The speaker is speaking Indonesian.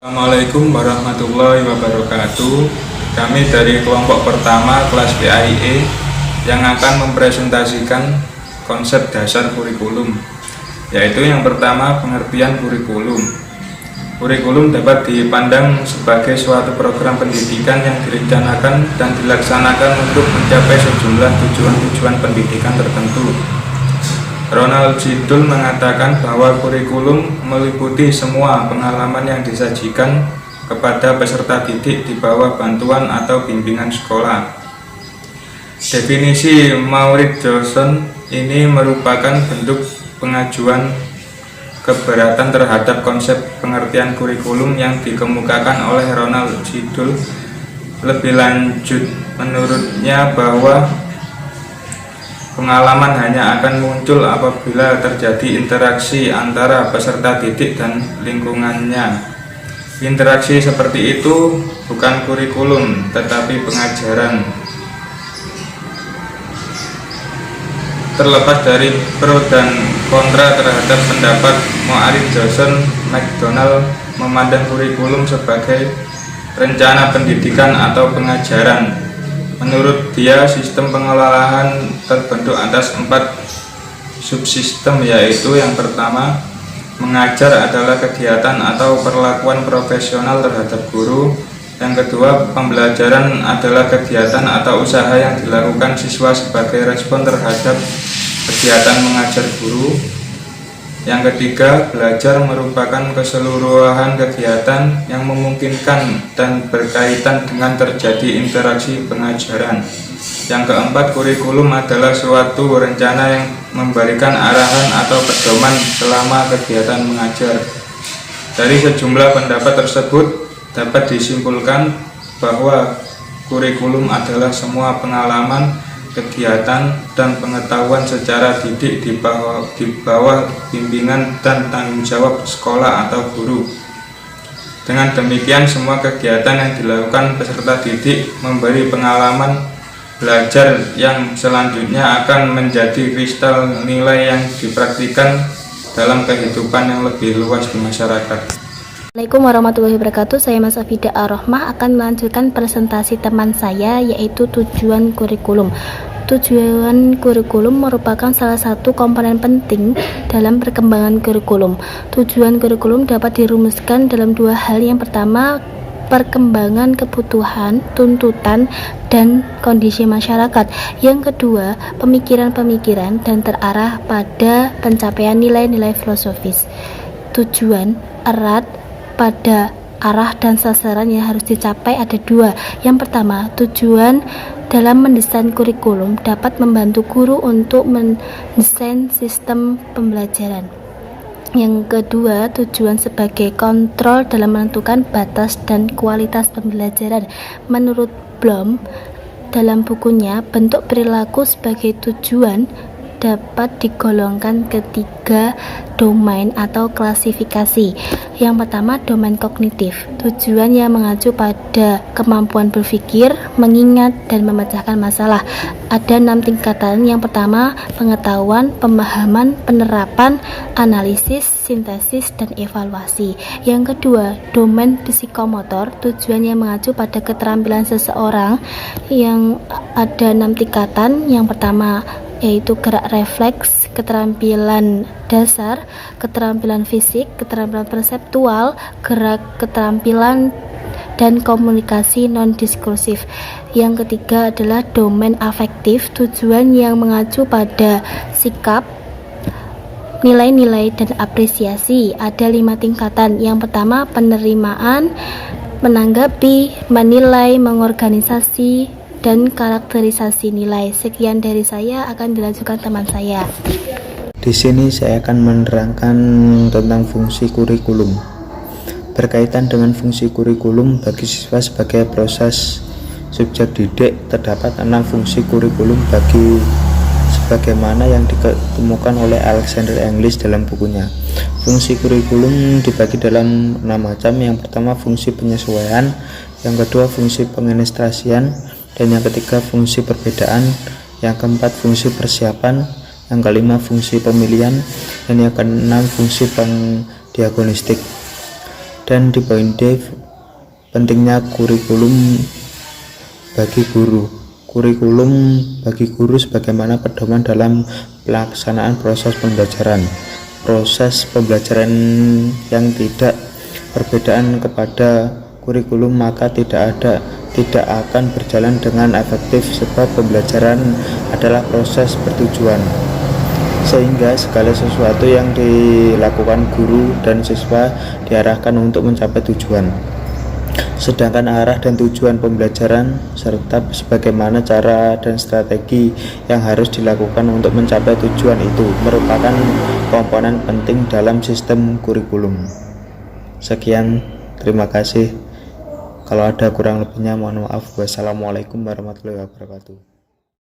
Assalamualaikum warahmatullahi wabarakatuh. Kami dari kelompok pertama kelas PAIE yang akan mempresentasikan konsep dasar kurikulum, yaitu yang pertama pengertian kurikulum. Kurikulum dapat dipandang sebagai suatu program pendidikan yang direncanakan dan dilaksanakan untuk mencapai sejumlah tujuan-tujuan pendidikan tertentu. Ronald Jidul mengatakan bahwa kurikulum meliputi semua pengalaman yang disajikan kepada peserta didik di bawah bantuan atau bimbingan sekolah. Definisi Maurice Johnson ini merupakan bentuk pengajuan keberatan terhadap konsep pengertian kurikulum yang dikemukakan oleh Ronald Jidul. Lebih lanjut, menurutnya bahwa pengalaman hanya akan muncul apabila terjadi interaksi antara peserta didik dan lingkungannya. Interaksi seperti itu bukan kurikulum, tetapi pengajaran. Terlepas dari pro dan kontra terhadap pendapat Maurice Johnson, McDonald memandang kurikulum sebagai rencana pendidikan atau pengajaran. Menurut dia, sistem pengelolaan terbentuk atas 4 subsistem, yaitu yang pertama, mengajar adalah kegiatan atau perlakuan profesional terhadap guru. Yang kedua, pembelajaran adalah kegiatan atau usaha yang dilakukan siswa sebagai respon terhadap kegiatan mengajar guru. Yang ketiga, belajar merupakan keseluruhan kegiatan yang memungkinkan dan berkaitan dengan terjadi interaksi pengajaran. Yang keempat, kurikulum adalah suatu rencana yang memberikan arahan atau pedoman selama kegiatan mengajar. Dari sejumlah pendapat tersebut dapat disimpulkan bahwa kurikulum adalah semua pengalaman, kegiatan, dan pengetahuan secara didik di bawah bimbingan dan tanggung jawab sekolah atau guru. Dengan demikian, semua kegiatan yang dilakukan peserta didik memberi pengalaman belajar yang selanjutnya akan menjadi kristal nilai yang dipraktikkan dalam kehidupan yang lebih luas di masyarakat. Assalamualaikum warahmatullahi wabarakatuh. Saya Mas Afida Ar-Rahmah akan melanjutkan presentasi teman saya, yaitu tujuan kurikulum. Tujuan kurikulum merupakan salah satu komponen penting dalam perkembangan kurikulum. Tujuan kurikulum dapat dirumuskan dalam 2 hal. Yang pertama, perkembangan kebutuhan, tuntutan, dan kondisi masyarakat. Yang kedua, pemikiran-pemikiran dan terarah pada pencapaian nilai-nilai filosofis. Tujuan erat pada arah dan sasaran yang harus dicapai ada 2. Yang pertama, tujuan dalam mendesain kurikulum dapat membantu guru untuk mendesain sistem pembelajaran. Yang kedua, tujuan sebagai kontrol dalam menentukan batas dan kualitas pembelajaran. Menurut Bloom, dalam bukunya, bentuk perilaku sebagai tujuan dapat digolongkan ke 3 domain atau klasifikasi. Yang pertama, domain kognitif, tujuan yang mengacu pada kemampuan berpikir, mengingat, dan memecahkan masalah. Ada 6 tingkatan. Yang pertama, pengetahuan, pemahaman, penerapan, analisis, sintesis, dan evaluasi. Yang kedua, domain psikomotor, tujuan yang mengacu pada keterampilan seseorang, yang ada 6 tingkatan. Yang pertama yaitu gerak refleks, keterampilan dasar, keterampilan fisik, keterampilan perseptual, gerak keterampilan, dan komunikasi non-diskursif. Yang ketiga adalah domain afektif, tujuan yang mengacu pada sikap, nilai-nilai, dan apresiasi. Ada 5 tingkatan. Yang pertama, penerimaan, menanggapi, menilai, mengorganisasi, dan karakterisasi nilai. Sekian dari saya, akan dilanjutkan teman saya. Di sini saya akan menerangkan tentang fungsi kurikulum. Berkaitan dengan fungsi kurikulum bagi siswa sebagai proses subjek didik, terdapat 6 fungsi kurikulum sebagaimana yang ditemukan oleh Alexander English dalam bukunya. Fungsi kurikulum dibagi dalam 6 macam. Yang pertama, fungsi penyesuaian. Yang kedua, fungsi pengenerasian. Dan yang ketiga, fungsi perbedaan. Yang keempat, fungsi persiapan. Yang kelima, fungsi pemilihan. Dan yang keenam, fungsi pengdiagnostik. Dan di poin D, pentingnya kurikulum bagi guru. Kurikulum bagi guru sebagaimana pedoman dalam pelaksanaan proses pembelajaran. Proses pembelajaran yang tidak perbedaan kepada kurikulum maka tidak akan berjalan dengan efektif, sebab pembelajaran adalah proses bertujuan, sehingga segala sesuatu yang dilakukan guru dan siswa diarahkan untuk mencapai tujuan. Sedangkan arah dan tujuan pembelajaran serta sebagaimana cara dan strategi yang harus dilakukan untuk mencapai tujuan itu merupakan komponen penting dalam sistem kurikulum. Sekian, terima kasih. Kalau ada kurang lebihnya mohon maaf. Wassalamualaikum warahmatullahi wabarakatuh.